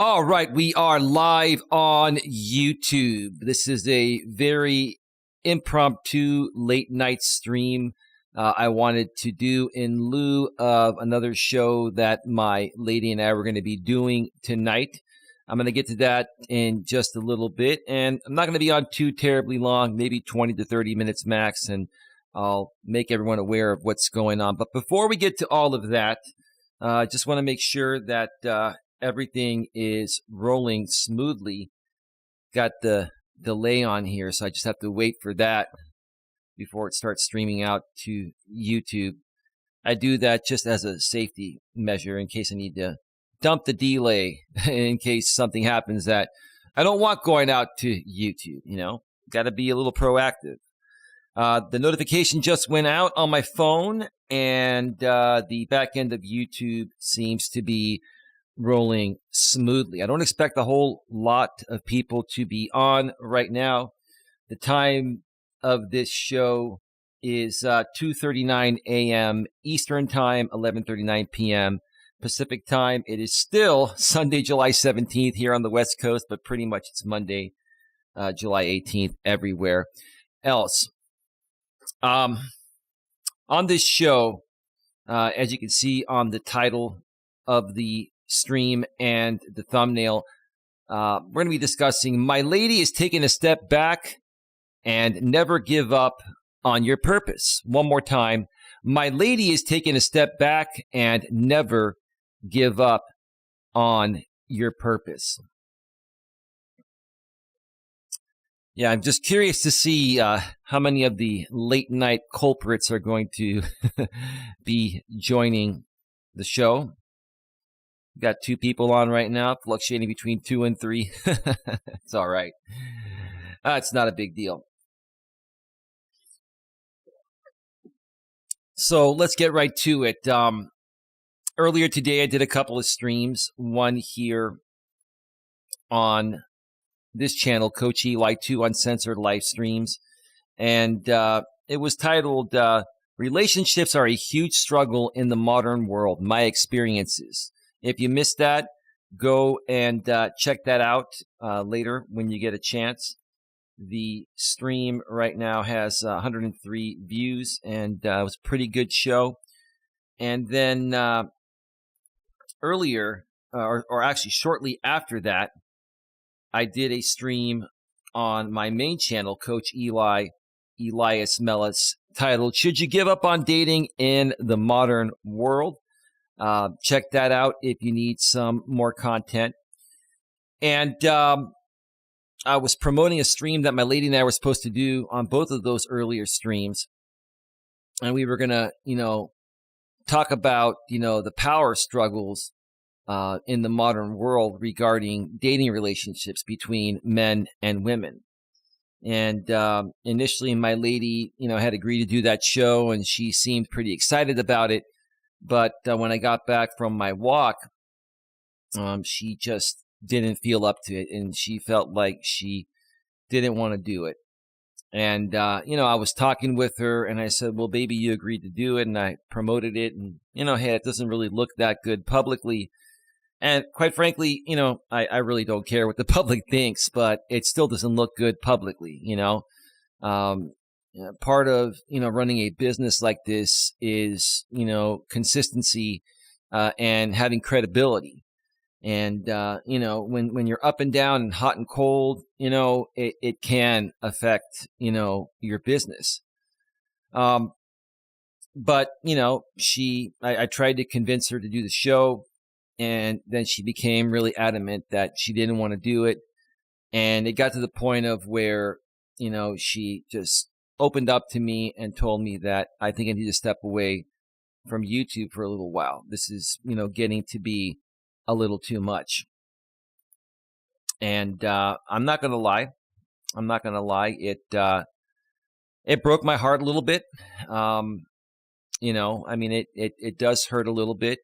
All right, we are live on YouTube. This is a very impromptu late night stream I wanted to do in lieu of another show that my lady and I were going to be doing tonight. I'm going to get to that in just a little bit, and I'm not going to be on too terribly long, maybe 20 to 30 minutes max, and I'll make everyone aware of what's going on. But before we get to all of that, I just want to make sure that everything is rolling smoothly. Got the delay on here, so I just have to wait for that before it starts streaming out to YouTube. I do that just as a safety measure in case I need to dump the delay in case something happens that I don't want going out to YouTube, Got to be a little proactive. The notification just went out on my phone, and the back end of YouTube seems to be rolling smoothly. I don't expect a whole lot of people to be on right now. The time of this show is 2:39 a.m. Eastern Time, 11:39 p.m. Pacific Time. It is still Sunday, July 17th here on the West Coast, but pretty much it's Monday, July 18th everywhere else. On this show, as you can see on the title of the stream and the thumbnail, we're going to be discussing my lady is taking a step back and never give up on your purpose. One more time, my lady is taking a step back and never give up on your purpose. Yeah, I'm just curious to see how many of the late night culprits are going to be joining the show. Got 2 people on right now, fluctuating between 2 and 3. It's all right. It's not a big deal. So let's get right to it. Earlier today, I did a couple of streams. One here on this channel, Coach Eli, 2 uncensored live streams. And it was titled, Relationships Are a Huge Struggle in the Modern World, My Experiences. If you missed that, go and check that out later when you get a chance. The stream right now has 103 views, and it was a pretty good show. And then earlier, or actually shortly after that, I did a stream on my main channel, Coach Eli, Elias Melas, titled, Should You Give Up on Dating in the Modern World? Check that out if you need some more content. And I was promoting a stream that my lady and I were supposed to do on both of those earlier streams. And we were going to, talk about, the power struggles in the modern world regarding dating relationships between men and women. And initially, my lady, had agreed to do that show, and she seemed pretty excited about it. But when I got back from my walk, she just didn't feel up to it, and she felt like she didn't want to do it. And, I was talking with her, and I said, well, baby, you agreed to do it, and I promoted it, and, hey, it doesn't really look that good publicly. And quite frankly, I really don't care what the public thinks, but it still doesn't look good publicly, part of, running a business like this is, consistency and having credibility. And, when you're up and down and hot and cold, it can affect, your business. But, I tried to convince her to do the show, and then she became really adamant that she didn't want to do it. And it got to the point of where, she just opened up to me and told me that I think I need to step away from YouTube for a little while. This is, getting to be a little too much. And I'm not going to lie. It broke my heart a little bit. It does hurt a little bit,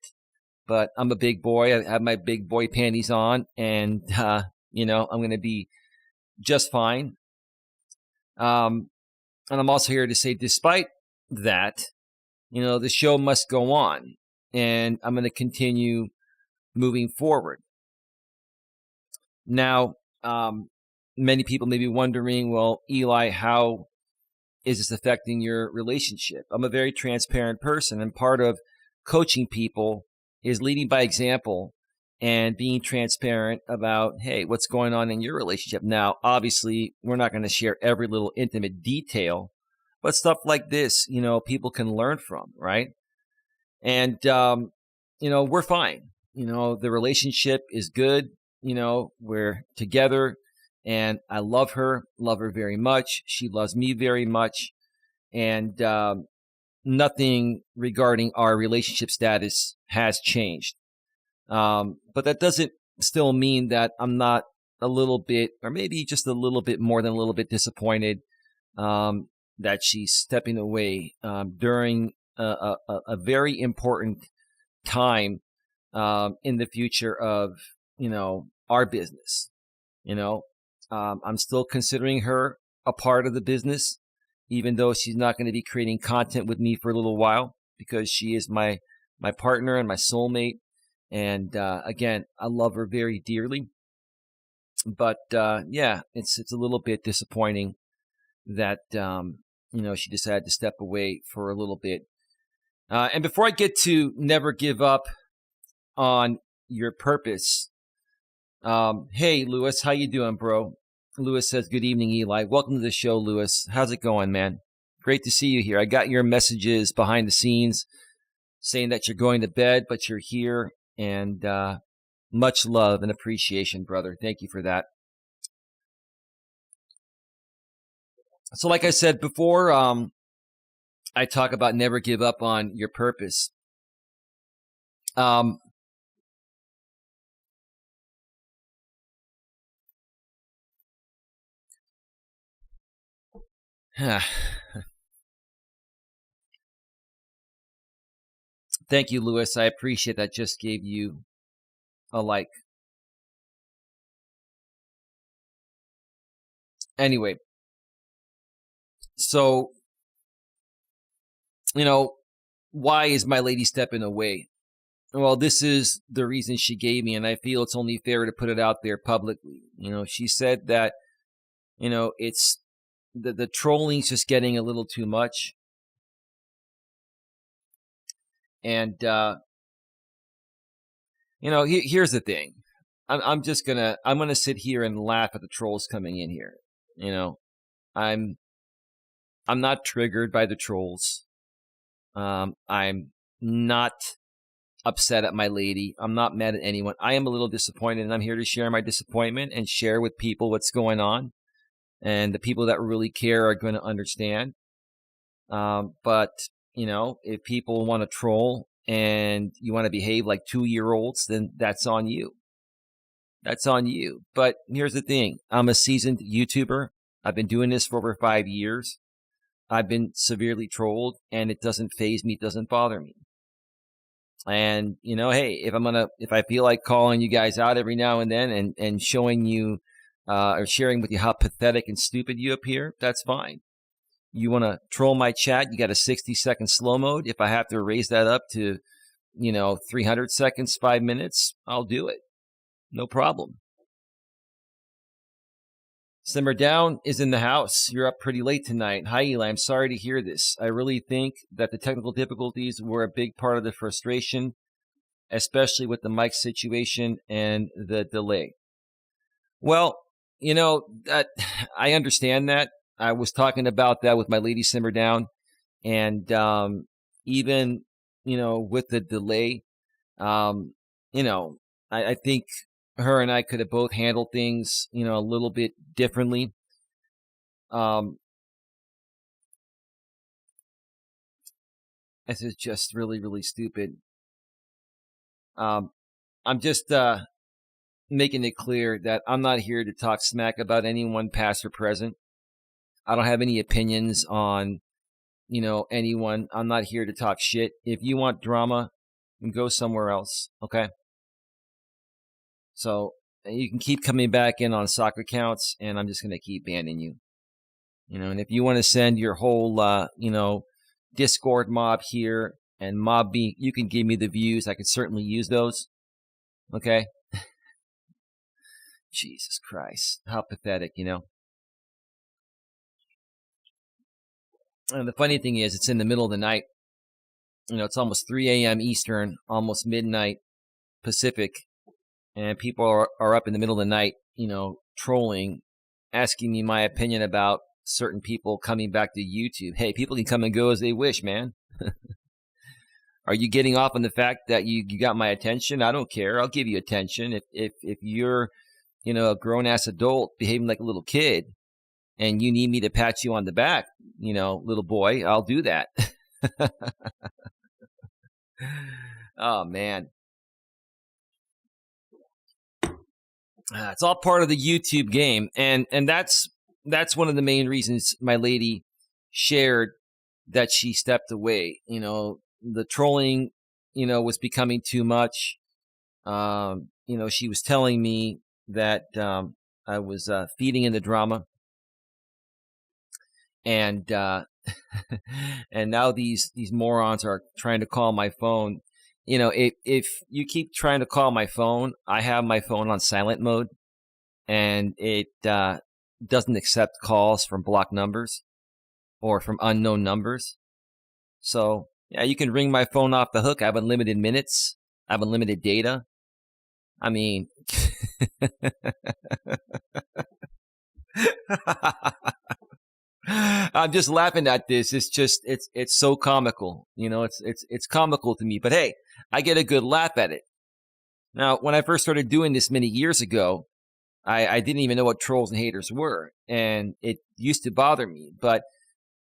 but I'm a big boy. I have my big boy panties on, and, I'm going to be just fine. And I'm also here to say, despite that, the show must go on, and I'm going to continue moving forward. Now, many people may be wondering, well, Eli, how is this affecting your relationship? I'm a very transparent person, and part of coaching people is leading by example and being transparent about, hey, what's going on in your relationship. Now, obviously, we're not going to share every little intimate detail, but stuff like this, people can learn from, right? And, we're fine. The relationship is good. We're together, and I love her very much. She loves me very much. And nothing regarding our relationship status has changed. But that doesn't still mean that I'm not a little bit, or maybe just a little bit more than a little bit disappointed that she's stepping away during a very important time in the future of, our business. I'm still considering her a part of the business, even though she's not going to be creating content with me for a little while, because she is my partner and my soulmate. And again, I love her very dearly. But yeah, it's a little bit disappointing that she decided to step away for a little bit. And before I get to never give up on your purpose, hey Lewis, how you doing, bro? Lewis says, good evening, Eli. Welcome to the show, Lewis. How's it going, man? Great to see you here. I got your messages behind the scenes saying that you're going to bed, but you're here, and much love and appreciation, brother. Thank you for that. So like I said before, I talk about never give up on your purpose. Thank you, Lewis. I appreciate that. Just gave you a like. Anyway, so, why is my lady stepping away? Well, this is the reason she gave me, and I feel it's only fair to put it out there publicly. She said that, it's the trolling's just getting a little too much. And, here's the thing. I'm gonna sit here and laugh at the trolls coming in here. I'm not triggered by the trolls. I'm not upset at my lady. I'm not mad at anyone. I am a little disappointed, and I'm here to share my disappointment and share with people what's going on. And the people that really care are going to understand. But, if people want to troll and you want to behave like 2-year-olds, then that's on you. That's on you. But here's the thing. I'm a seasoned YouTuber. I've been doing this for over 5 years. I've been severely trolled, and it doesn't faze me. It doesn't bother me. And, hey, if I feel like calling you guys out every now and then and showing you or sharing with you how pathetic and stupid you appear, that's fine. You want to troll my chat, you got a 60-second slow mode. If I have to raise that up to, 300 seconds, 5 minutes, I'll do it. No problem. Simmer Down is in the house. You're up pretty late tonight. Hi, Eli. I'm sorry to hear this. I really think that the technical difficulties were a big part of the frustration, especially with the mic situation and the delay. Well, that I understand that. I was talking about that with my lady Simmer Down, and even with the delay, I think her and I could have both handled things, a little bit differently. This is just really, really stupid. I'm just making it clear that I'm not here to talk smack about anyone, past or present. I don't have any opinions on, anyone. I'm not here to talk shit. If you want drama, go somewhere else, okay? So you can keep coming back in on soccer accounts, and I'm just going to keep banning you. And if you want to send your whole, Discord mob here and mob me, you can give me the views. I could certainly use those. Okay. Jesus Christ. How pathetic, you know? And the funny thing is, it's in the middle of the night. You know, it's almost 3 a.m. Eastern, almost midnight Pacific. And people are up in the middle of the night, you know, trolling, asking me my opinion about certain people coming back to YouTube. Hey, people can come and go as they wish, man. Are you getting off on the fact that you got my attention? I don't care. I'll give you attention. If you're, you know, a grown-ass adult behaving like a little kid and you need me to pat you on the back, you know, little boy, I'll do that. Oh, man. It's all part of the YouTube game. And that's one of the main reasons my lady shared that she stepped away. You know, the trolling, you know, was becoming too much. You know, she was telling me that I was feeding in the drama. And and now these morons are trying to call my phone. You know, if you keep trying to call my phone, I have my phone on silent mode, and it doesn't accept calls from blocked numbers or from unknown numbers. So, yeah, you can ring my phone off the hook. I have unlimited minutes. I have unlimited data. I mean, I'm just laughing at this. It's just it's so comical. You know, it's comical to me. But hey, I get a good laugh at it. Now, when I first started doing this many years ago, I didn't even know what trolls and haters were, and it used to bother me. But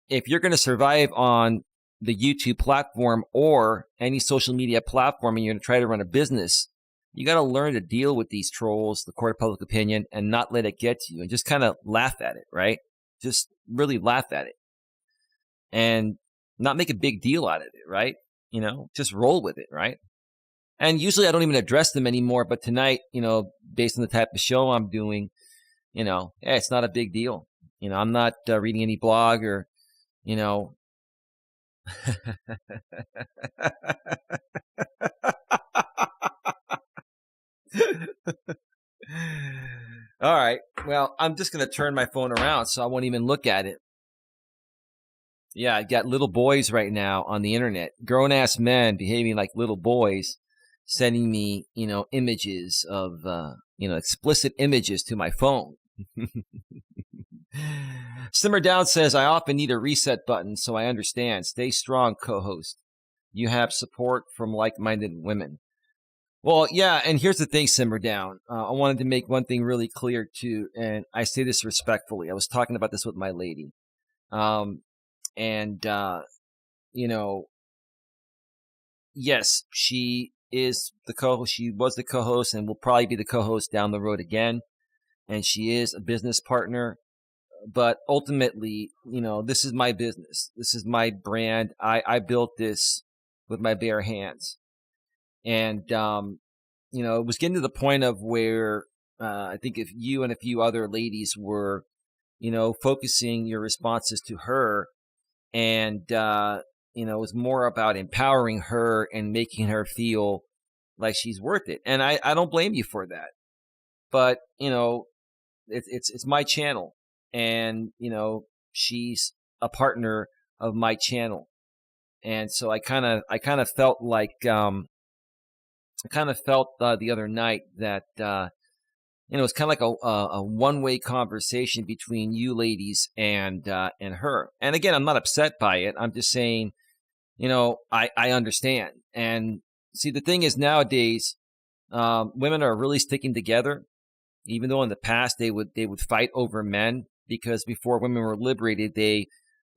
if you're going to survive on the YouTube platform or any social media platform and you're going to try to run a business, you got to learn to deal with these trolls, the court of public opinion, and not let it get to you and just kind of laugh at it, right? Just really laugh at it and not make a big deal out of it, right? You know, just roll with it, right? And usually I don't even address them anymore. But tonight, you know, based on the type of show I'm doing, you know, yeah, it's not a big deal. You know, I'm not reading any blog or, you know. All right. Well, I'm just going to turn my phone around so I won't even look at it. Yeah, I got little boys right now on the internet, grown-ass men behaving like little boys, sending me, you know, images of, you know, explicit images to my phone. Simmer Down says, I often need a reset button, so I understand. Stay strong, co-host. You have support from like-minded women. Well, yeah, and here's the thing, Simmer Down. I wanted to make one thing really clear, too, and I say this respectfully. I was talking about this with my lady. And, you know, yes, she is the co-host. She was the co-host and will probably be the co-host down the road again. And she is a business partner. But ultimately, you know, this is my business. This is my brand. I built this with my bare hands. And, you know, it was getting to the point of where I think if you and a few other ladies were, you know, focusing your responses to her and, you know, it was more about empowering her and making her feel like she's worth it. And I don't blame you for that. But, you know, it's my channel. And, you know, she's a partner of my channel. And so I kind of felt like, the other night that, you know, it's kind of like a one-way conversation between you ladies and her. And again, I'm not upset by it. I'm just saying, you know, I understand. And see, the thing is nowadays, women are really sticking together, even though in the past they would fight over men, because before women were liberated, they,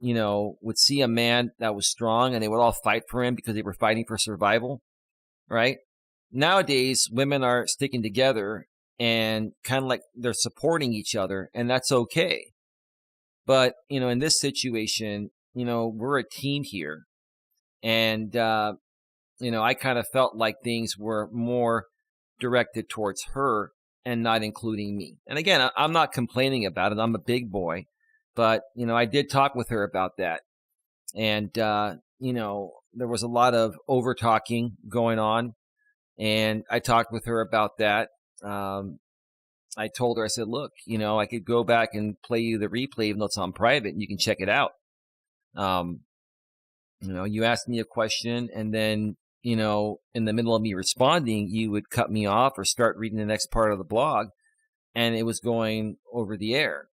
you know, would see a man that was strong and they would all fight for him because they were fighting for survival, right? Nowadays, women are sticking together and kind of like they're supporting each other, and that's okay. But, you know, in this situation, you know, we're a team here. And, you know, I kind of felt like things were more directed towards her and not including me. And again, I'm not complaining about it. I'm a big boy. But, you know, I did talk with her about that. And, you know, there was a lot of over talking going on. And I talked with her about that. I told her, I said, look, I could go back and play you the replay, even though it's on private, and you can check it out. You asked me a question, and then, in the middle of me responding, you would cut me off or start reading the next part of the blog, and it was going over the air.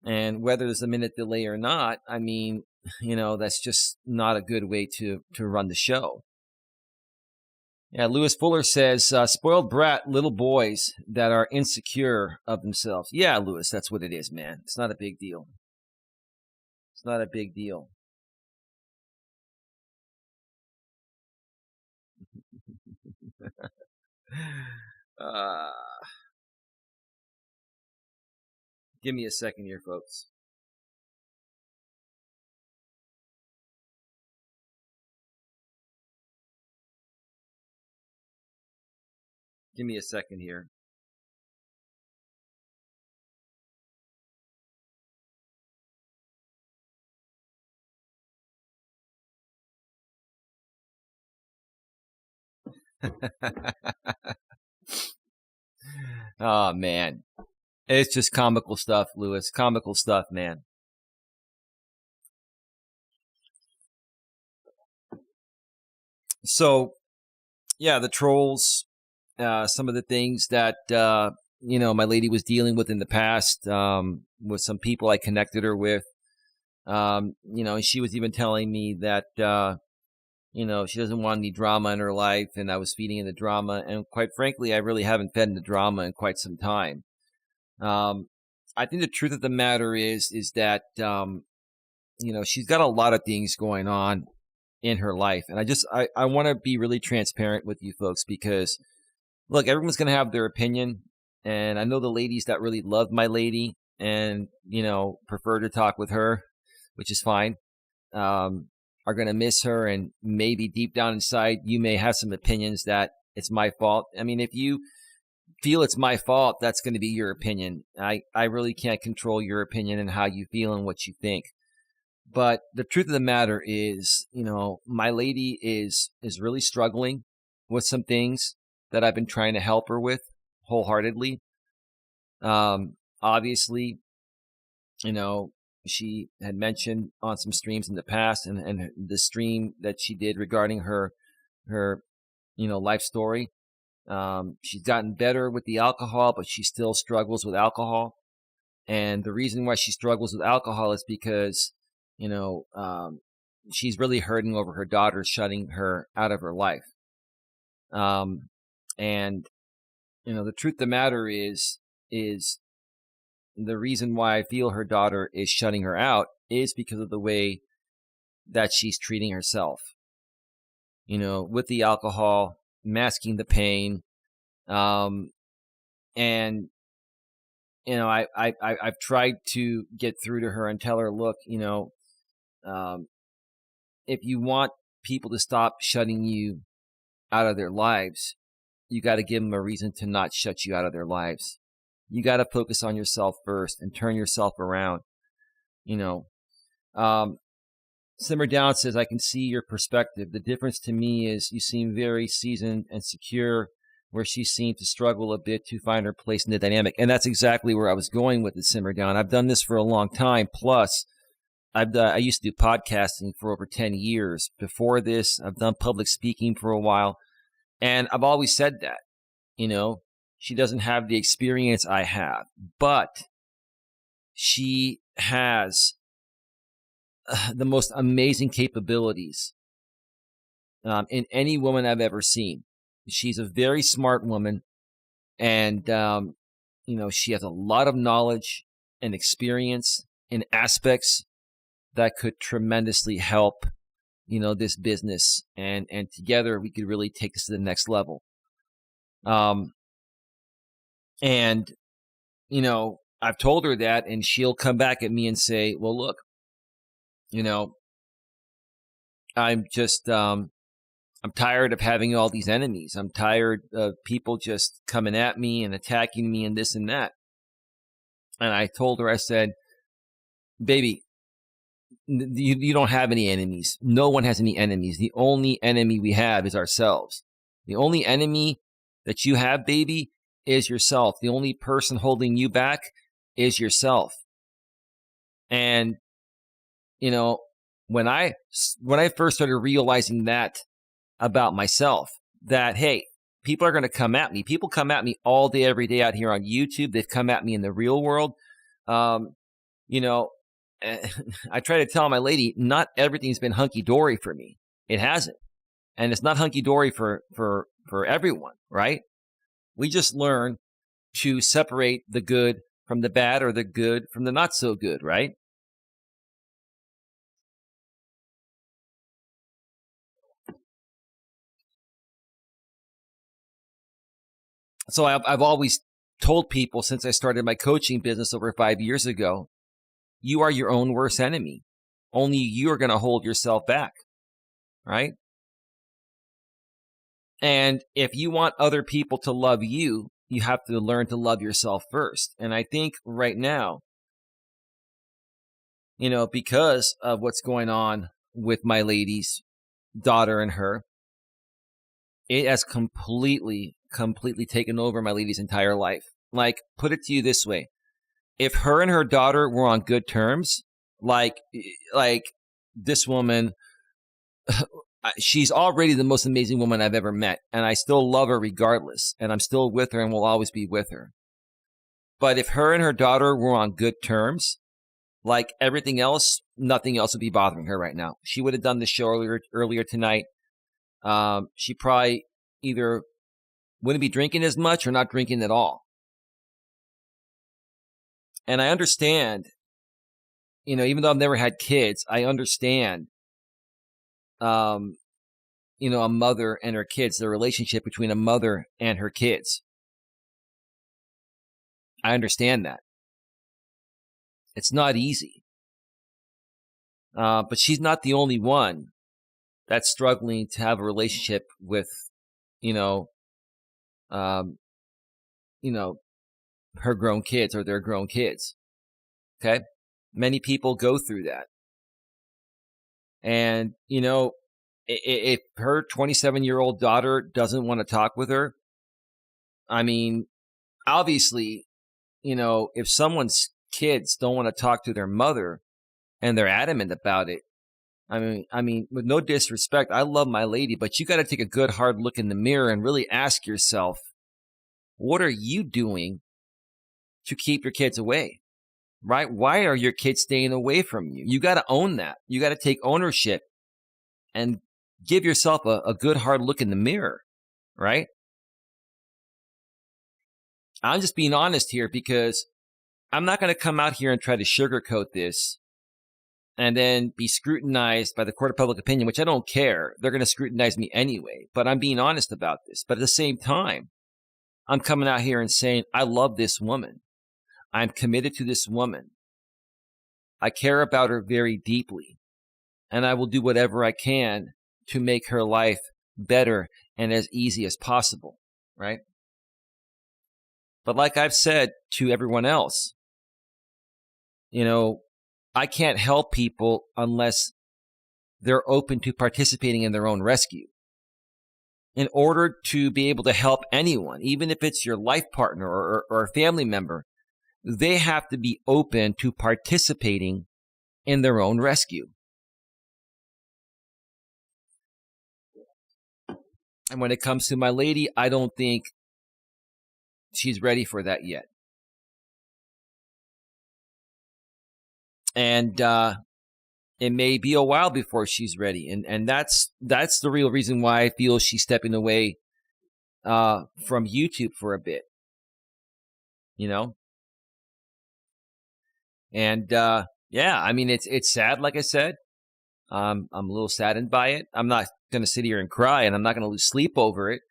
And whether there's a minute delay or not, I mean, that's just not a good way to run the show. Yeah, Lewis Fuller says, spoiled brat little boys that are insecure of themselves. Yeah, Lewis, that's what it is, man. It's not a big deal. It's not a big deal. Give me a second here, folks. Give me a second here. Oh, man. It's just comical stuff, Lewis. Comical stuff, man. So, yeah, the trolls, some of the things that, my lady was dealing with in the past, with some people I connected her with. And she was even telling me that, she doesn't want any drama in her life, and I was feeding in the drama. And quite frankly, I really haven't fed in the drama in quite some time. I think the truth of the matter is that, she's got a lot of things going on in her life. And I want to be really transparent with you folks because, look, everyone's going to have their opinion. And I know the ladies that really love my lady and, prefer to talk with her, which is fine, are going to miss her. And maybe deep down inside, you may have some opinions that it's my fault. I mean, if you feel it's my fault, that's going to be your opinion. I really can't control your opinion and how you feel and what you think. But the truth of the matter is, my lady is really struggling with some things that I've been trying to help her with wholeheartedly. Obviously, she had mentioned on some streams in the past and the stream that she did regarding her life story. She's gotten better with the alcohol, but she still struggles with alcohol. And the reason why she struggles with alcohol is because, she's really hurting over her daughter shutting her out of her life. And, the truth of the matter is the reason why I feel her daughter is shutting her out is because of the way that she's treating herself, with the alcohol, masking the pain. And, I've tried to get through to her and tell her, look, if you want people to stop shutting you out of their lives, you got to give them a reason to not shut you out of their lives. You got to focus on yourself first and turn yourself around. Simmer Down says, I can see your perspective. The difference to me is you seem very seasoned and secure, where she seemed to struggle a bit to find her place in the dynamic. And that's exactly where I was going with it, Simmer Down. I've done this for a long time. Plus, I used to do podcasting for over 10 years. Before this, I've done public speaking for a while. And I've always said that, she doesn't have the experience I have, but she has the most amazing capabilities in any woman I've ever seen. She's a very smart woman, and, she has a lot of knowledge and experience in aspects that could tremendously help, this business. And together we could really take this to the next level. And, I've told her that, and she'll come back at me and say, well, look, I'm just, I'm tired of having all these enemies. I'm tired of people just coming at me and attacking me and this and that. And I told her, I said, baby, you don't have any enemies. No one has any enemies. The only enemy we have is ourselves. The only enemy that you have, baby, is yourself. The only person holding you back is yourself. And, you know, when I first started realizing that about myself, that, hey, people are going to come at me. People come at me all day, every day out here on YouTube. They've come at me in the real world. You know, I try to tell my lady, not everything's been hunky-dory for me. It hasn't. And it's not hunky-dory for everyone, right? We just learn to separate the good from the bad, or the good from the not so good, right? So I've always told people since I started my coaching business over 5 years ago, you are your own worst enemy. Only you are going to hold yourself back, right? And if you want other people to love you, you have to learn to love yourself first. And I think right now, you know, because of what's going on with my lady's daughter and her, it has completely taken over my lady's entire life. Like, put it to you this way. If her and her daughter were on good terms, like this woman, she's already the most amazing woman I've ever met. And I still love her regardless. And I'm still with her and will always be with her. But if her and her daughter were on good terms, like everything else, nothing else would be bothering her right now. She would have done the show earlier tonight. She probably either wouldn't be drinking as much or not drinking at all. And I understand, you know, even though I've never had kids, I understand, you know, a mother and her kids, the relationship between a mother and her kids. I understand that. It's not easy. But she's not the only one that's struggling to have a relationship with, you know, her grown kids or their grown kids. Okay. Many people go through that. And, you know, if her 27-year-old daughter doesn't want to talk with her, I mean, obviously, you know, if someone's kids don't want to talk to their mother and they're adamant about it, I mean, with no disrespect, I love my lady, but you got to take a good hard look in the mirror and really ask yourself, what are you doing to keep your kids away? Right? Why are your kids staying away from you? You got to own that. You got to take ownership and give yourself a good hard look in the mirror, right? I'm just being honest here because I'm not going to come out here and try to sugarcoat this and then be scrutinized by the court of public opinion, which I don't care. They're going to scrutinize me anyway, but I'm being honest about this. But at the same time, I'm coming out here and saying, I love this woman. I'm committed to this woman. I care about her very deeply, and I will do whatever I can to make her life better and as easy as possible, right? But like I've said to everyone else, you know, I can't help people unless they're open to participating in their own rescue. In order to be able to help anyone, even if it's your life partner or a family member, they have to be open to participating in their own rescue. And when it comes to my lady, I don't think she's ready for that yet. And it may be a while before she's ready. And that's the real reason why I feel she's stepping away from YouTube for a bit. You know? And yeah, I mean, it's sad, like I said. I'm a little saddened by it. I'm not going to sit here and cry, and I'm not going to lose sleep over it.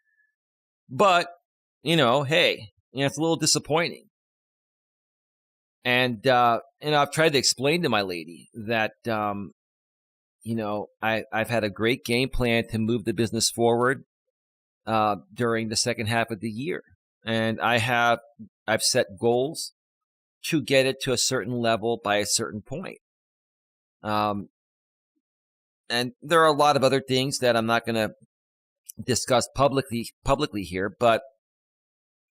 But, you know, hey, you know, it's a little disappointing. And I've tried to explain to my lady that, you know, I've had a great game plan to move the business forward during the second half of the year. And I've set goals to get it to a certain level by a certain point. And there are a lot of other things that I'm not going to discuss publicly here, but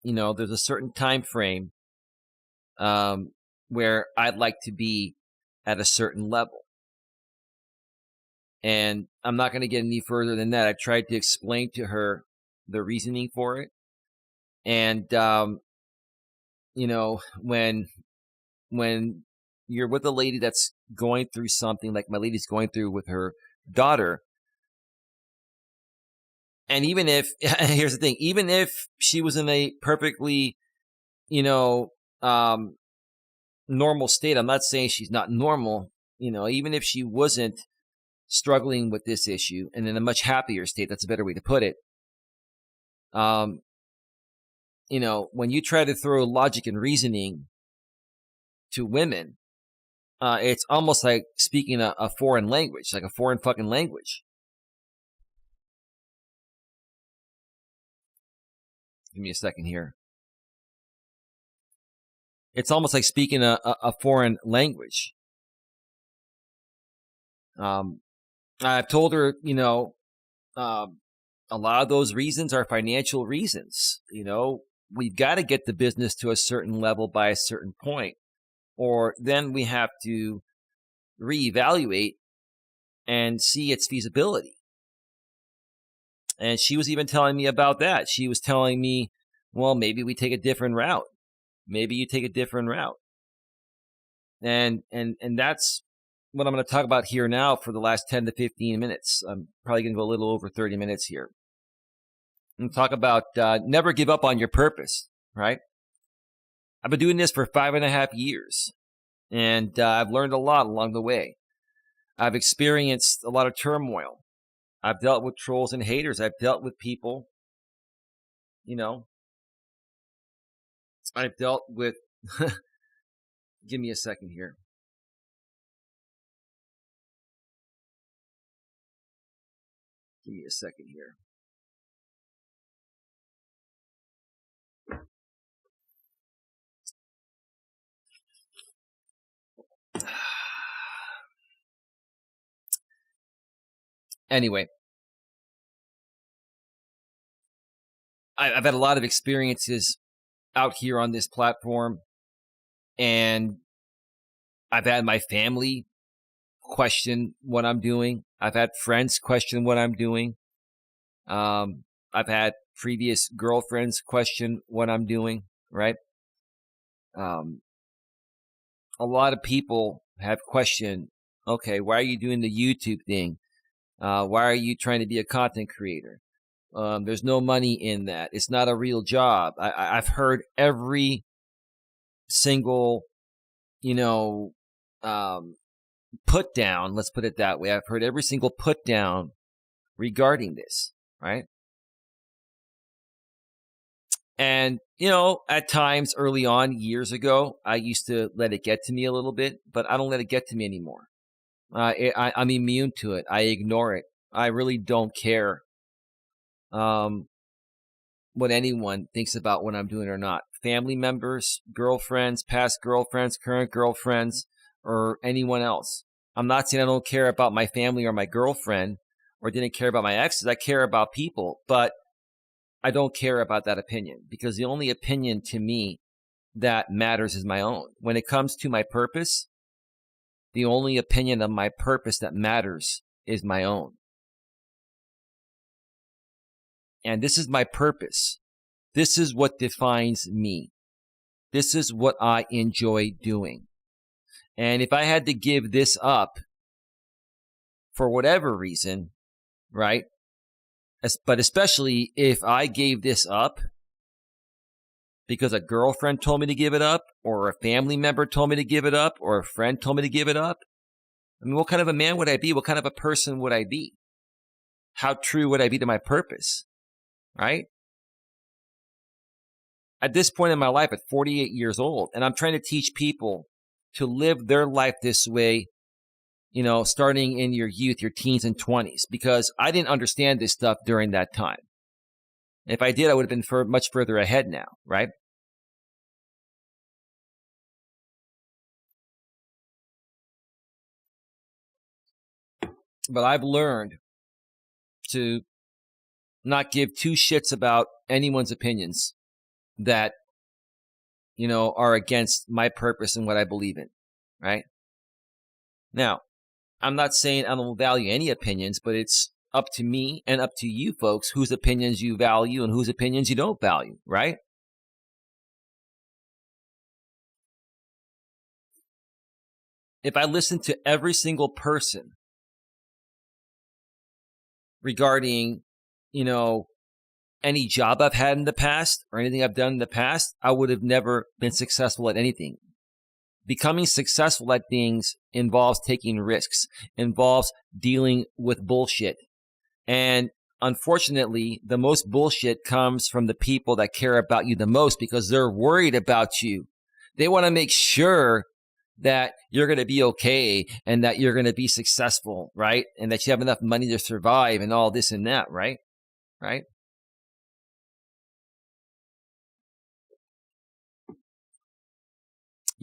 there's a certain time frame where I'd like to be at a certain level. And I'm not going to get any further than that. I tried to explain to her the reasoning for it. And, when you're with a lady that's going through something like my lady's going through with her daughter, and even if, here's the thing, even if she was in a perfectly, normal state, I'm not saying she's not normal, even if she wasn't struggling with this issue and in a much happier state, that's a better way to put it. When you try to throw logic and reasoning to women, it's almost like speaking a foreign language, like a foreign fucking language. Give me a second here. It's almost like speaking a foreign language. I've told her, a lot of those reasons are financial reasons. We've got to get the business to a certain level by a certain point, or then we have to reevaluate and see its feasibility. And she was even telling me about that. She was telling me, well, maybe we take a different route. Maybe you take a different route. And that's what I'm going to talk about here now for the last 10 to 15 minutes. I'm probably going to go a little over 30 minutes here. And talk about never give up on your purpose, right? I've been doing this for 5.5 years, and I've learned a lot along the way. I've experienced a lot of turmoil. I've dealt with trolls and haters. I've dealt with people, I've dealt with, give me a second here. Give me a second here. Anyway, I've had a lot of experiences out here on this platform, and I've had my family question what I'm doing. I've had friends question what I'm doing. I've had previous girlfriends question what I'm doing, right? A lot of people have questioned, okay, why are you doing the YouTube thing? Why are you trying to be a content creator? There's no money in that. It's not a real job. I've heard every single, put down, let's put it that way. I've heard every single put down regarding this, right? And, at times early on, years ago, I used to let it get to me a little bit, but I don't let it get to me anymore. I'm immune to it. I ignore it. I really don't care what anyone thinks about what I'm doing or not. Family members, girlfriends, past girlfriends, current girlfriends, or anyone else. I'm not saying I don't care about my family or my girlfriend or didn't care about my exes. I care about people, but I don't care about that opinion, because the only opinion to me that matters is my own. When it comes to my purpose, the only opinion of my purpose that matters is my own. And this is my purpose. This is what defines me. This is what I enjoy doing. And if I had to give this up for whatever reason, right? But especially if I gave this up because a girlfriend told me to give it up, or a family member told me to give it up, or a friend told me to give it up, I mean, what kind of a man would I be? What kind of a person would I be? How true would I be to my purpose, right? At this point in my life, at 48 years old, and I'm trying to teach people to live their life this way, starting in your youth, your teens and 20s, because I didn't understand this stuff during that time. If I did, I would have been much further ahead now, right? But I've learned to not give two shits about anyone's opinions. that, are against my purpose and what I believe in, right? Now, I'm not saying I don't value any opinions, but it's up to me and up to you folks whose opinions you value and whose opinions you don't value, right? If I listen to every single person regarding, any job I've had in the past or anything I've done in the past, I would have never been successful at anything. Becoming successful at things involves taking risks, involves dealing with bullshit. And unfortunately, the most bullshit comes from the people that care about you the most because they're worried about you. They want to make sure that you're going to be okay and that you're going to be successful, right? And that you have enough money to survive and all this and that, right? Right?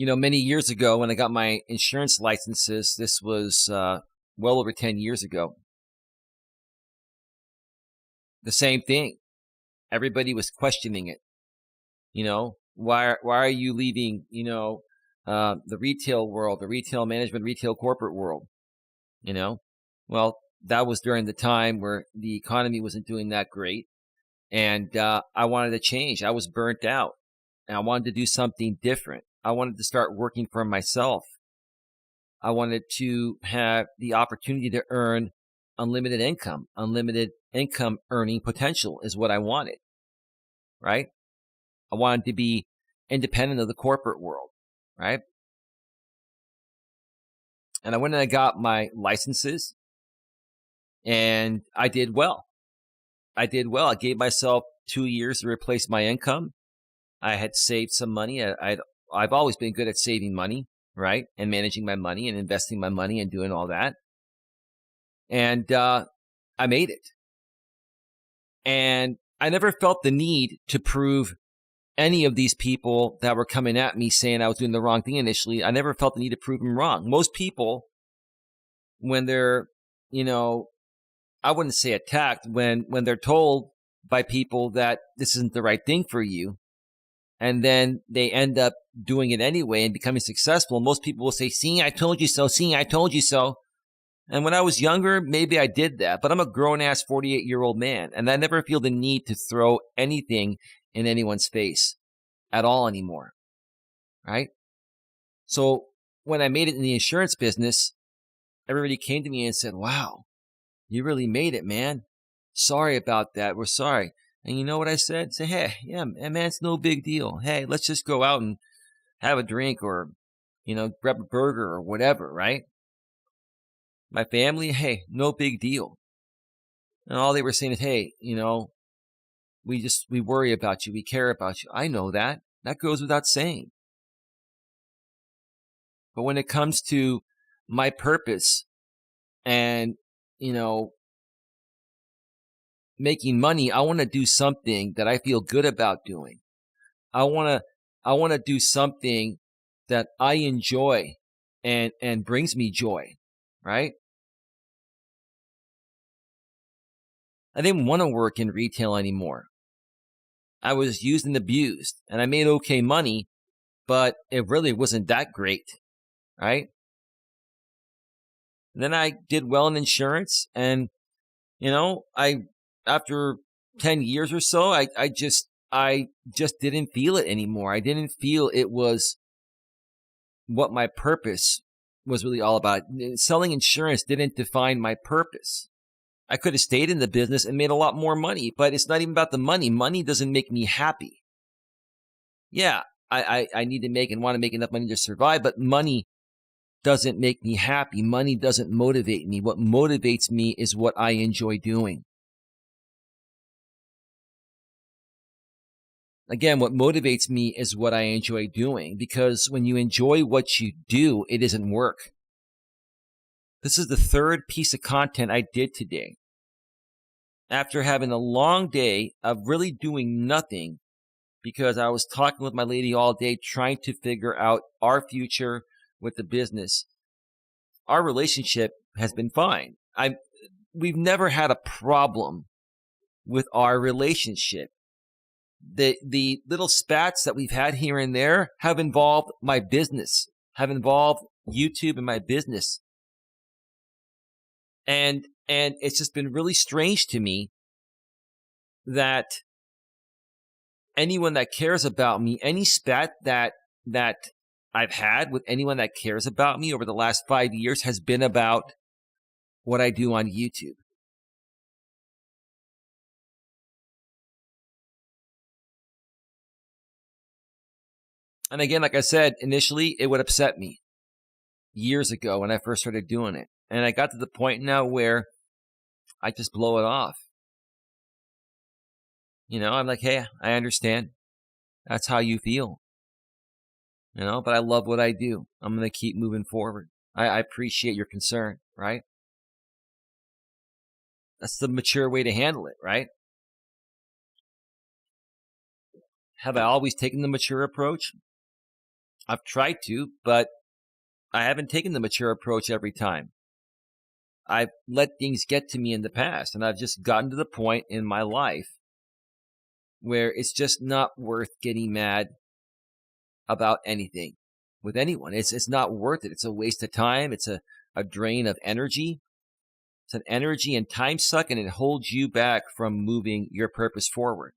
Many years ago when I got my insurance licenses, this was well over 10 years ago. The same thing. Everybody was questioning it. Why are you leaving, the retail world, the retail management, retail corporate world? Well, that was during the time where the economy wasn't doing that great. And I wanted to change. I was burnt out and I wanted to do something different. I wanted to start working for myself. I wanted to have the opportunity to earn unlimited income. Unlimited income earning potential is what I wanted, right? I wanted to be independent of the corporate world, right? And I went and I got my licenses and I did well. I gave myself 2 years to replace my income. I had saved some money. I've always been good at saving money, right? And managing my money and investing my money and doing all that. And I made it. And I never felt the need to prove any of these people that were coming at me saying I was doing the wrong thing initially. I never felt the need to prove them wrong. Most people, when they're, I wouldn't say attacked, when they're told by people that this isn't the right thing for you, and then they end up doing it anyway and becoming successful, most people will say, see, I told you so. See, I told you so. And when I was younger, maybe I did that. But I'm a grown-ass 48-year-old man, and I never feel the need to throw anything in anyone's face at all anymore, right? So when I made it in the insurance business, everybody came to me and said, wow, you really made it, man. Sorry about that. We're sorry. And you know what I said? Say, hey, yeah, man, it's no big deal. Hey, let's just go out and have a drink or, grab a burger or whatever, right? My family, hey, no big deal. And all they were saying is, hey, we worry about you. We care about you. I know that. That goes without saying. But when it comes to my purpose and, making money, I want to do something that I feel good about doing. I want to do something that I enjoy and brings me joy, right? I didn't want to work in retail anymore. I was used and abused, and I made okay money, but it really wasn't that great, right? And then I did well in insurance, and after 10 years or so, I just didn't feel it anymore. I didn't feel it was what my purpose was really all about. Selling insurance didn't define my purpose. I could have stayed in the business and made a lot more money, but it's not even about the money. Money doesn't make me happy. Yeah, I need to make and want to make enough money to survive, but money doesn't make me happy. Money doesn't motivate me. What motivates me is what I enjoy doing. Again, what motivates me is what I enjoy doing, because when you enjoy what you do, it isn't work. This is the third piece of content I did today. After having a long day of really doing nothing, because I was talking with my lady all day, trying to figure out our future with the business, our relationship has been fine. We've never had a problem with our relationship. The little spats that we've had here and there have involved my business, have involved YouTube and my business. And it's just been really strange to me that anyone that cares about me, any spat that I've had with anyone that cares about me over the last 5 years has been about what I do on YouTube. And again, like I said, initially it would upset me years ago when I first started doing it. And I got to the point now where I just blow it off. I'm like, hey, I understand. That's how you feel. But I love what I do. I'm going to keep moving forward. I appreciate your concern, right? That's the mature way to handle it, right? Have I always taken the mature approach? I've tried to, but I haven't taken the mature approach every time. I've let things get to me in the past, and I've just gotten to the point in my life where it's just not worth getting mad about anything with anyone. It's not worth it. It's a waste of time. It's a drain of energy. It's an energy and time suck, and it holds you back from moving your purpose forward.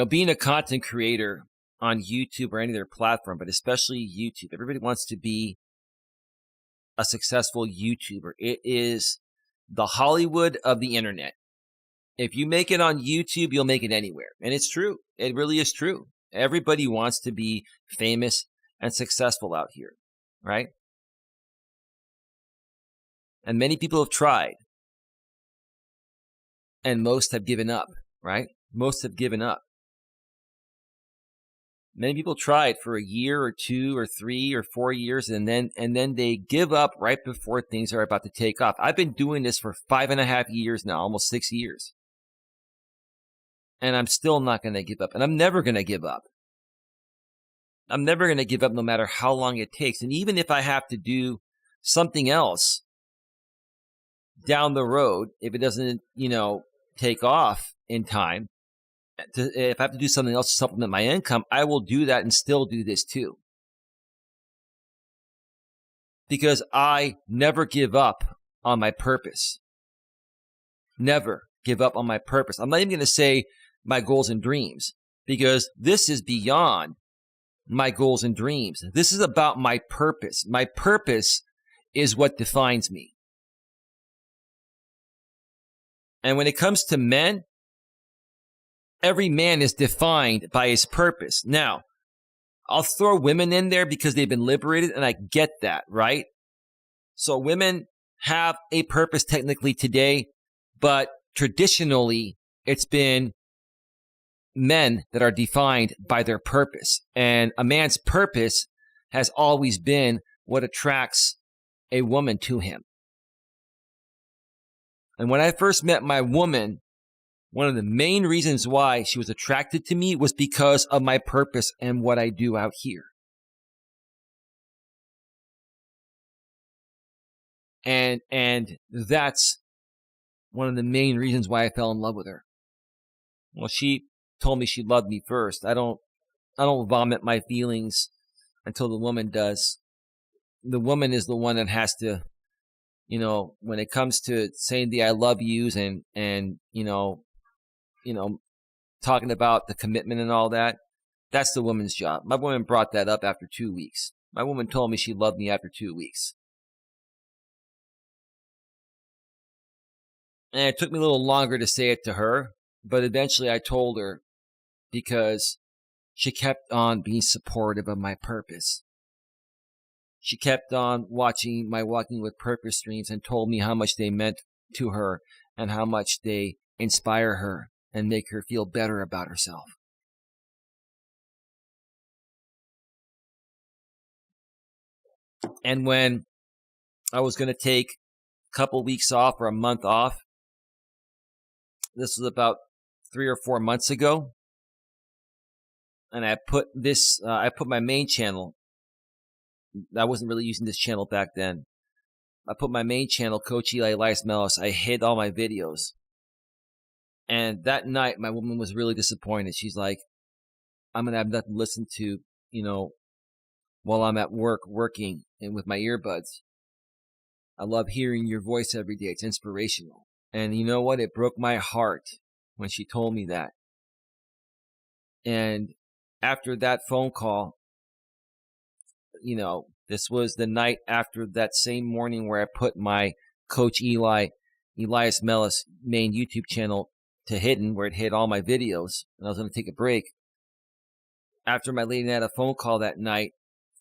Being a content creator on YouTube or any other platform, but especially YouTube, everybody wants to be a successful YouTuber. It is the Hollywood of the internet. If you make it on YouTube, you'll make it anywhere. And it's true. It really is true. Everybody wants to be famous and successful out here, right? And many people have tried. And most have given up, right? Most have given up. Many people tried for a year or 2 or 3 or 4 years, and then they give up right before things are about to take off. I've been doing this for 5.5 years now, almost 6 years. And I'm still not going to give up. And I'm never going to give up. I'm never going to give up no matter how long it takes. And even if I have to do something else down the road, if it doesn't, take off in time, if I have to do something else to supplement my income, I will do that and still do this too. Because I never give up on my purpose. Never give up on my purpose. I'm not even going to say my goals and dreams, because this is beyond my goals and dreams. This is about my purpose. My purpose is what defines me. And when it comes to men, every man is defined by his purpose. Now, I'll throw women in there because they've been liberated, and I get that, right? So women have a purpose technically today, but traditionally it's been men that are defined by their purpose. And a man's purpose has always been what attracts a woman to him. And when I first met my woman, one of the main reasons why she was attracted to me was because of my purpose and what I do out here. And that's one of the main reasons why I fell in love with her. Well, she told me she loved me first. I don't vomit my feelings until the woman does. The woman is the one that has to, when it comes to saying the I love yous and talking about the commitment and all that, that's the woman's job. My woman brought that up after 2 weeks. My woman told me she loved me after 2 weeks. And it took me a little longer to say it to her, but eventually I told her, because she kept on being supportive of my purpose. She kept on watching my Walking with Purpose streams and told me how much they meant to her and how much they inspire her and make her feel better about herself. And when I was going to take a couple weeks off or a month off, this was about 3 or 4 months ago, and I put my main channel. I wasn't really using this channel back then. I put my main channel, Coach Eli, Elias Melas. I hid all my videos. And that night, my woman was really disappointed. She's like, I'm going to have nothing to listen to, while I'm at work, working and with my earbuds. I love hearing your voice every day. It's inspirational. And you know what? It broke my heart when she told me that. And after that phone call, this was the night after that same morning where I put my Coach Eli, Elias Melas main YouTube channel to hidden, where it hid all my videos, and I was going to take a break. After my lady had a phone call that night,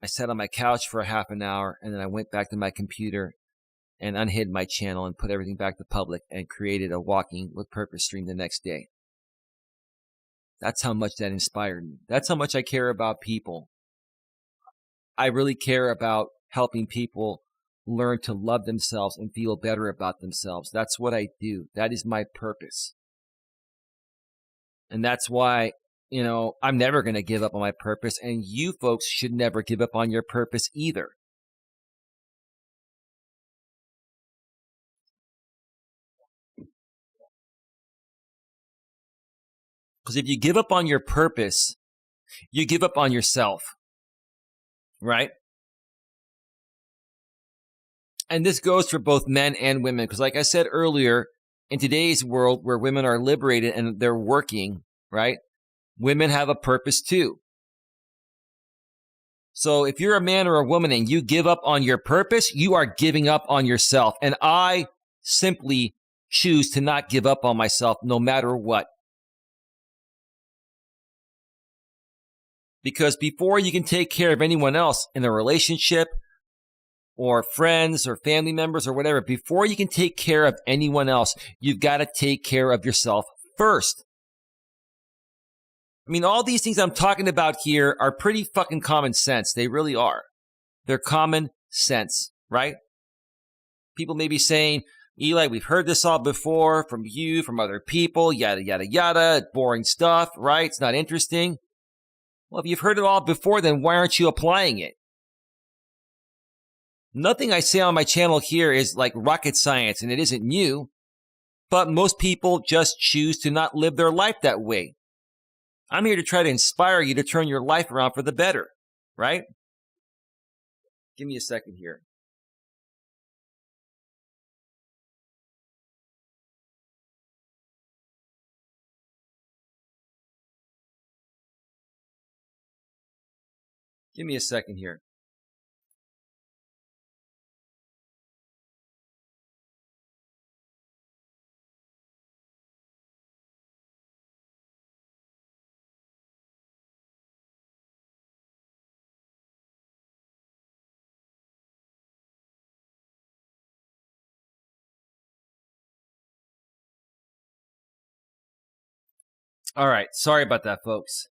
I sat on my couch for a half an hour, and then I went back to my computer and unhid my channel and put everything back to public and created a Walking with Purpose stream the next day. That's how much that inspired me. That's how much I care about people. I really care about helping people learn to love themselves and feel better about themselves. That's what I do. That is my purpose. And that's why, I'm never going to give up on my purpose, and you folks should never give up on your purpose either. Because if you give up on your purpose, you give up on yourself, right? And this goes for both men and women, because like I said earlier, in today's world where women are liberated and they're working, right? Women have a purpose too. So if you're a man or a woman and you give up on your purpose, you are giving up on yourself. And I simply choose to not give up on myself no matter what. Because before you can take care of anyone else in a relationship or friends or family members or whatever, before you can take care of anyone else, you've got to take care of yourself first. I mean, all these things I'm talking about here are pretty fucking common sense. They really are. They're common sense, right? People may be saying, Eli, we've heard this all before from you, from other people, yada, yada, yada, boring stuff, right? It's not interesting. Well, if you've heard it all before, then why aren't you applying it? Nothing I say on my channel here is like rocket science, and it isn't new, but most people just choose to not live their life that way. I'm here to try to inspire you to turn your life around for the better, right? Give me a second here. Give me a second here. All right. Sorry about that, folks.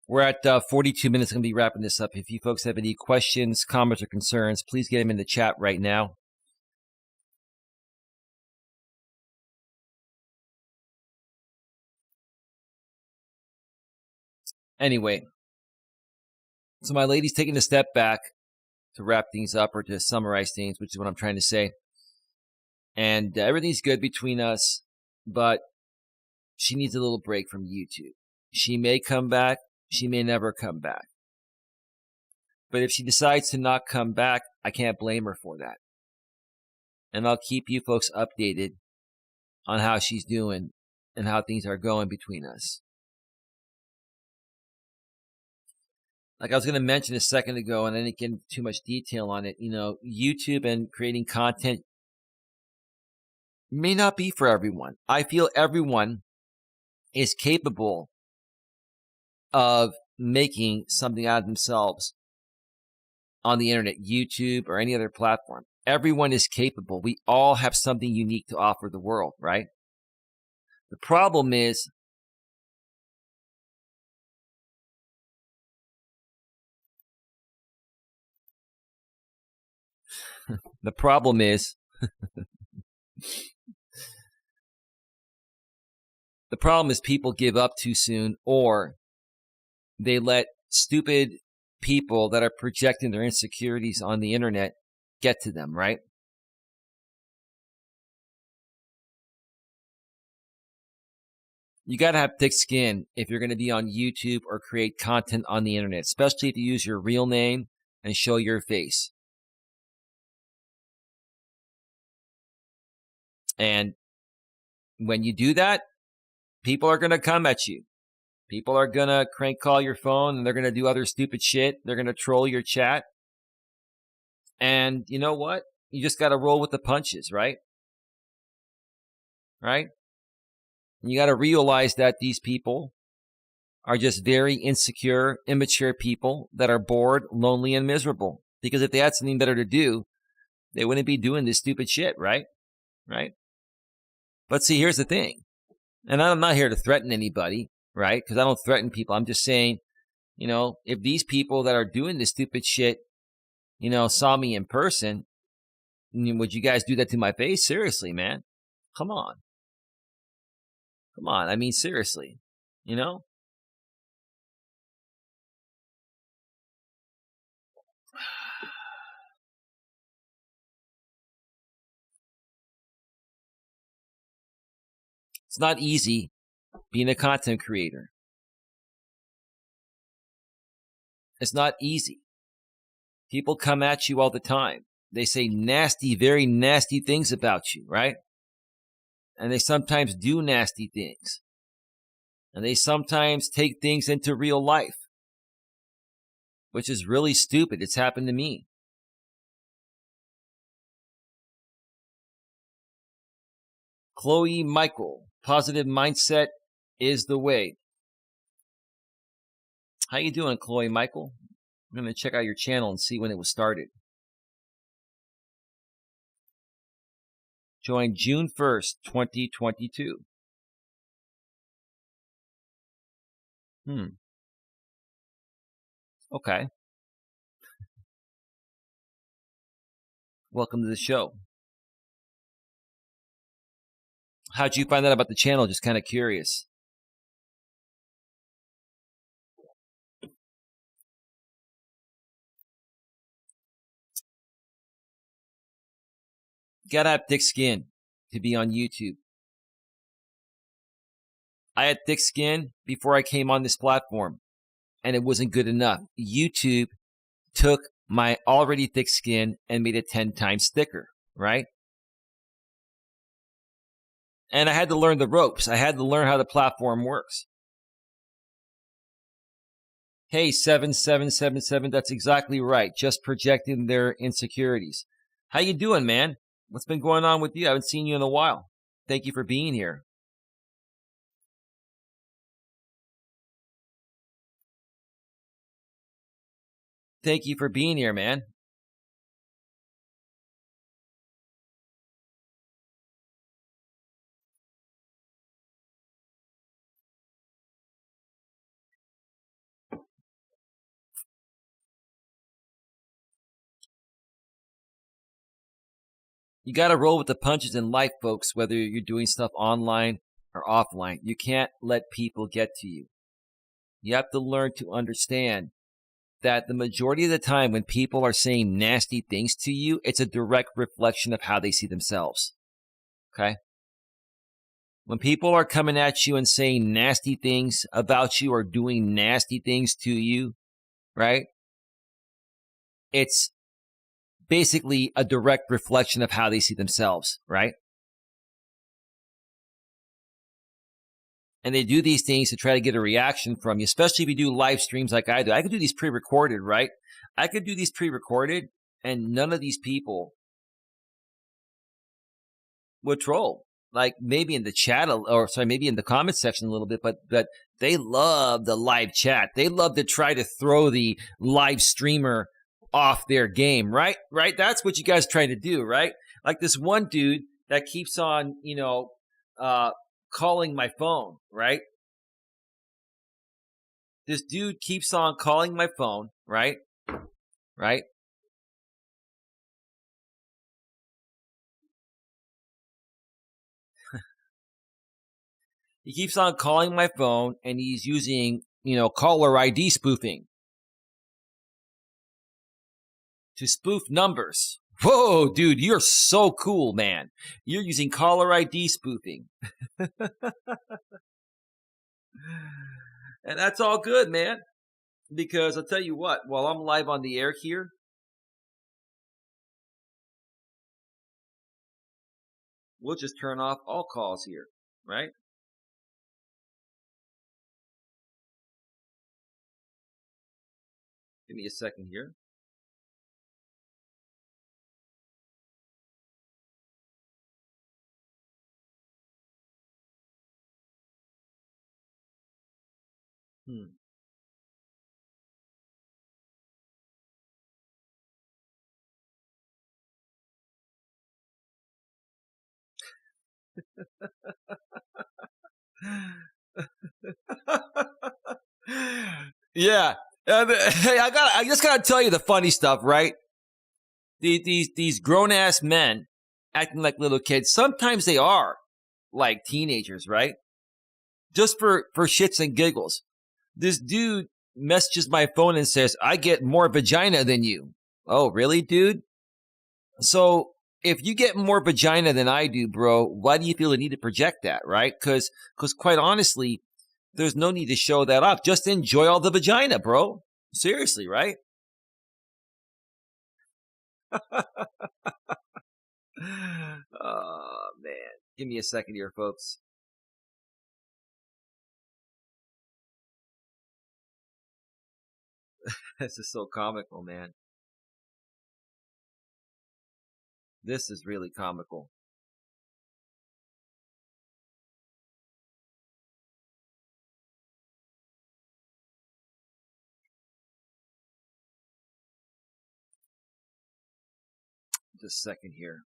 We're at 42 minutes. Going to be wrapping this up. If you folks have any questions, comments, or concerns, please get them in the chat right now. Anyway, so my lady's taking a step back to wrap things up or to summarize things, which is what I'm trying to say. And everything's good between us, but she needs a little break from YouTube. She may come back. She may never come back. But if she decides to not come back, I can't blame her for that. And I'll keep you folks updated on how she's doing and how things are going between us. Like I was going to mention a second ago, and I didn't get into too much detail on it, YouTube and creating content may not be for everyone. I feel everyone is capable of making something out of themselves on the internet, YouTube, or any other platform. Everyone is capable. We all have something unique to offer the world, right? The problem is The problem is people give up too soon, or they let stupid people that are projecting their insecurities on the internet get to them, right? You got to have thick skin if you're going to be on YouTube or create content on the internet, especially if you use your real name and show your face. And when you do that, people are going to come at you. People are going to crank call your phone, and they're going to do other stupid shit. They're going to troll your chat. And you know what? You just got to roll with the punches, right? Right? And you got to realize that these people are just very insecure, immature people that are bored, lonely, and miserable. Because if they had something better to do, they wouldn't be doing this stupid shit, right? Right? But see, here's the thing. And I'm not here to threaten anybody, right? Because I don't threaten people. I'm just saying, if these people that are doing this stupid shit, saw me in person, would you guys do that to my face? Seriously, man. Come on. Come on. I mean, seriously, It's not easy being a content creator. It's not easy. People come at you all the time. They say nasty, very nasty things about you, right? And they sometimes do nasty things. And they sometimes take things into real life, which is really stupid. It's happened to me. Chloe Michael, positive mindset is the way. How you doing, Chloe Michael? I'm going to check out your channel and see when it was started. Joined June 1st, 2022. Okay. Welcome to the show. How'd you find out about the channel? Just kind of curious. You gotta have thick skin to be on YouTube. I had thick skin before I came on this platform, and it wasn't good enough. YouTube took my already thick skin and made it 10 times thicker, right? And I had to learn the ropes. I had to learn how the platform works. Hey, 7777, that's exactly right. Just projecting their insecurities. How you doing, man? What's been going on with you? I haven't seen you in a while. Thank you for being here. Thank you for being here, man. You got to roll with the punches in life, folks, whether you're doing stuff online or offline. You can't let people get to you. You have to learn to understand that the majority of the time when people are saying nasty things to you, it's a direct reflection of how they see themselves. Okay? When people are coming at you and saying nasty things about you or doing nasty things to you, right? It's basically a direct reflection of how they see themselves, right? And they do these things to try to get a reaction from you, especially if you do live streams like I do. I could do these pre-recorded, right? I could do these pre-recorded, and none of these people would troll. Like maybe in the chat, maybe in the comment section a little bit, but they love the live chat. They love to try to throw the live streamer off their game, right? Right? That's what you guys trying to do, right? Like this one dude that keeps on, calling my phone, right? This dude keeps on calling my phone, right? Right? He keeps on calling my phone, and he's using, caller ID spoofing to spoof numbers. Whoa, dude, you're so cool, man. You're using caller ID spoofing. And that's all good, man. Because I'll tell you what, while I'm live on the air here, we'll just turn off all calls here, right? Give me a second here. Yeah. Hey, I just gotta tell you the funny stuff, right? These grown ass men acting like little kids. Sometimes they are like teenagers, right? Just for shits and giggles. This dude messages my phone and says, "I get more vagina than you." Oh, really, dude? So if you get more vagina than I do, bro, why do you feel the need to project that, right? Because quite honestly, there's no need to show that off. Just enjoy all the vagina, bro. Seriously, right? Oh, man. Give me a second here, folks. This is so comical, man. This is really comical. Just a second here.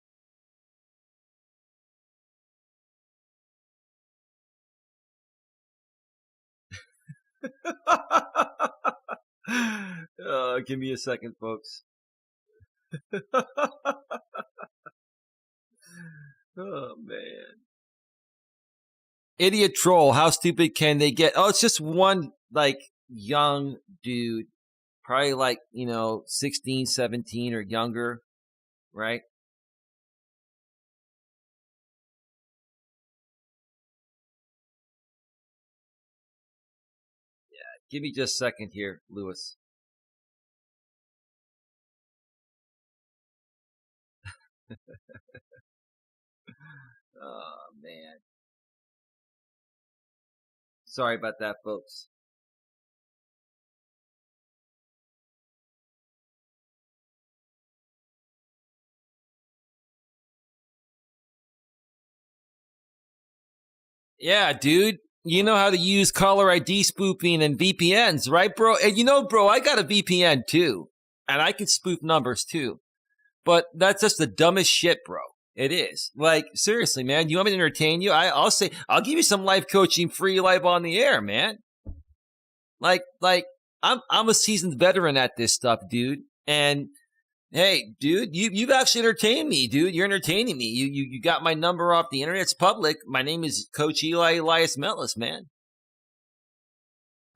Give me a second, folks. Oh, man. Idiot troll. How stupid can they get? Oh, it's just one, like, young dude. Probably like, 16, 17 or younger, right? Give me just a second here, Lewis. Oh, man. Sorry about that, folks. Yeah, dude. You know how to use caller ID spoofing and VPNs, right, bro? And bro, I got a VPN too. And I can spoof numbers too. But that's just the dumbest shit, bro. It is. Like, seriously, man. You want me to entertain you? I'll give you some life coaching free live on the air, man. Like, I'm a seasoned veteran at this stuff, dude. And hey, dude, you've actually entertained me, dude. You're entertaining me. You got my number off the internet. It's public. My name is Coach Eli, Elias Melas, man.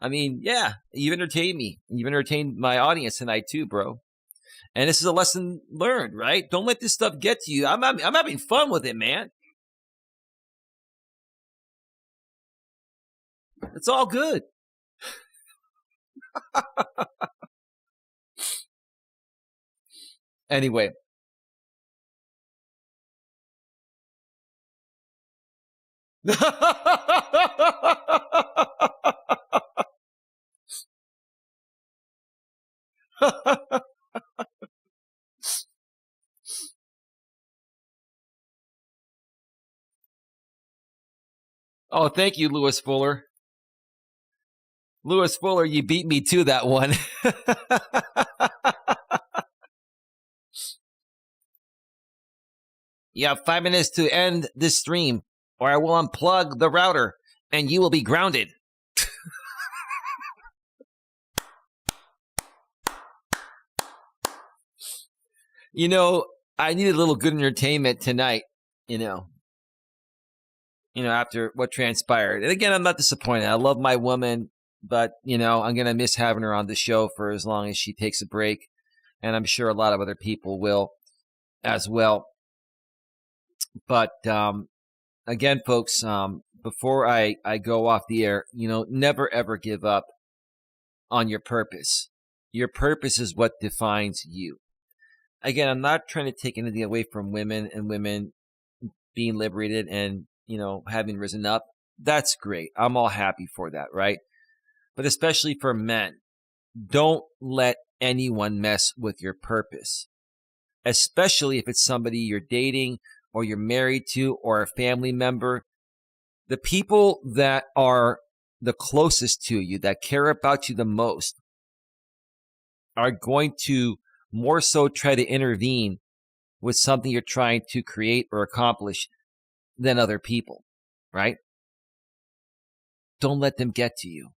I mean, yeah, you've entertained me. You've entertained my audience tonight too, bro. And this is a lesson learned, right? Don't let this stuff get to you. I'm having fun with it, man. It's all good. Anyway. Oh, thank you, Lewis Fuller. Lewis Fuller, you beat me to that one. You have 5 minutes to end this stream, or I will unplug the router and you will be grounded. I need a little good entertainment tonight, after what transpired. And again, I'm not disappointed. I love my woman, but, I'm going to miss having her on the show for as long as she takes a break. And I'm sure a lot of other people will as well. But again, folks, before I go off the air, never, ever give up on your purpose. Your purpose is what defines you. Again, I'm not trying to take anything away from women and women being liberated and, having risen up. That's great. I'm all happy for that, right? But especially for men, don't let anyone mess with your purpose, especially if it's somebody you're dating or you're married to or a family member. The people that are the closest to you, that care about you the most, are going to more so try to intervene with something you're trying to create or accomplish than other people, right? Don't let them get to you.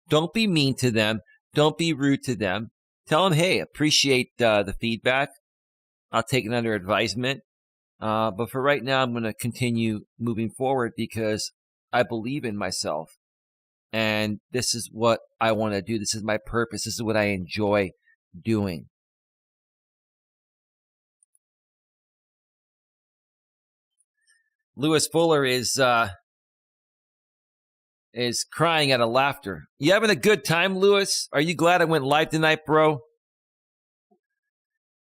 Don't be mean to them. Don't be rude to them. Tell them, hey, appreciate the feedback. I'll take it under advisement. But for right now, I'm going to continue moving forward because I believe in myself. And this is what I want to do. This is my purpose. This is what I enjoy doing. Lewis Fuller is crying out of laughter. You having a good time, Lewis? Are you glad I went live tonight, bro?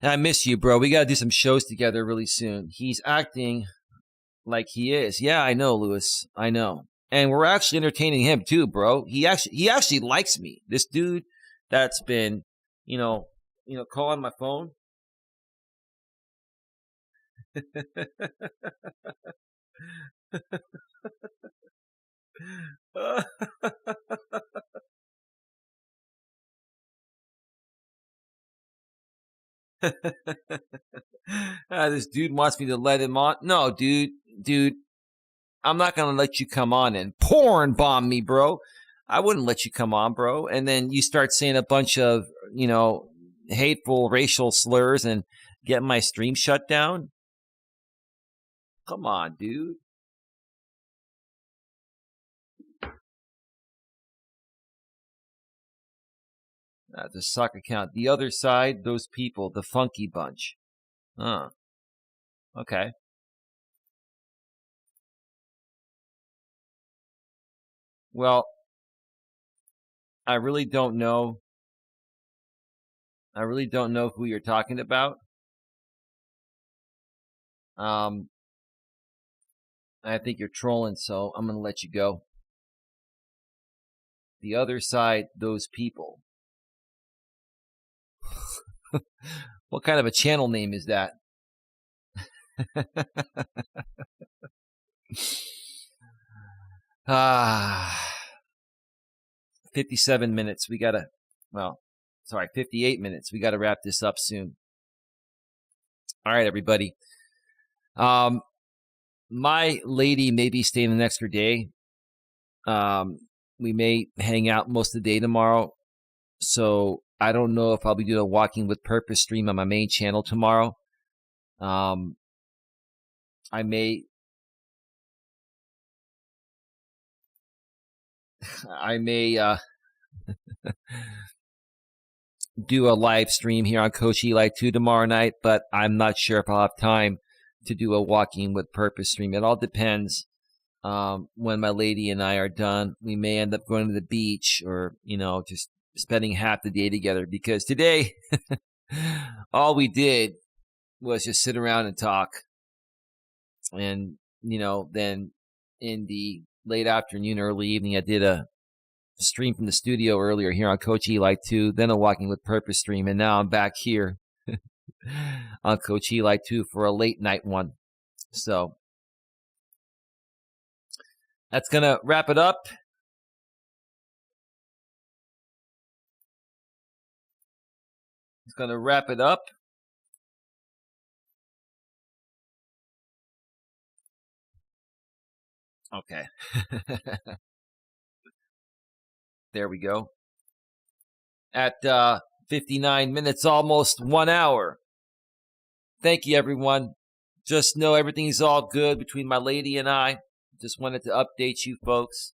I miss you, bro. We got to do some shows together really soon. He's acting like he is. Yeah, I know, Lewis. I know. And we're actually entertaining him too, bro. He actually likes me. This dude that's been, calling my phone. This dude wants me to let him on. No, dude, I'm not going to let you come on and porn bomb me, bro. I wouldn't let you come on, bro. And then you start saying a bunch of, hateful racial slurs and get my stream shut down. Come on, dude. The suck account. The other side, those people, the funky bunch. Okay. Well, I really don't know. I really don't know who you're talking about. I think you're trolling, so I'm going to let you go. The other side, those people. What kind of a channel name is that? 57 minutes. 58 minutes. We got to wrap this up soon. All right, everybody. My lady may be staying an extra day. We may hang out most of the day tomorrow. So I don't know if I'll be doing a Walking with Purpose stream on my main channel tomorrow. I may do a live stream here on Coach Eli 2 tomorrow night, but I'm not sure if I'll have time to do a Walking with Purpose stream. It all depends when my lady and I are done. We may end up going to the beach or, just spending half the day together because today all we did was just sit around and talk. And, then in the late afternoon, early evening, I did a stream from the studio earlier here on Coach Eli 2, then a Walking with Purpose stream. And now I'm back here on Coach Eli 2 for a late night one. So that's going to wrap it up. It's going to wrap it up. Okay. There we go. At 59 minutes, almost 1 hour. Thank you, everyone. Just know everything's all good between my lady and I. just wanted to update you folks.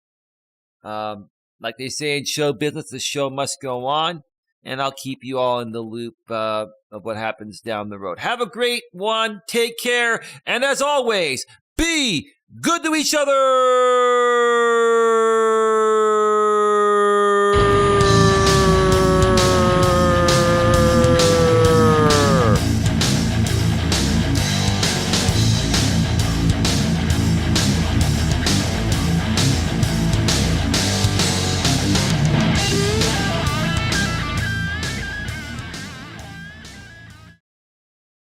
Like they say in show business, the show must go on, and I'll keep you all in the loop of what happens down the road. Have a great one. Take care. And as always, be good to each other.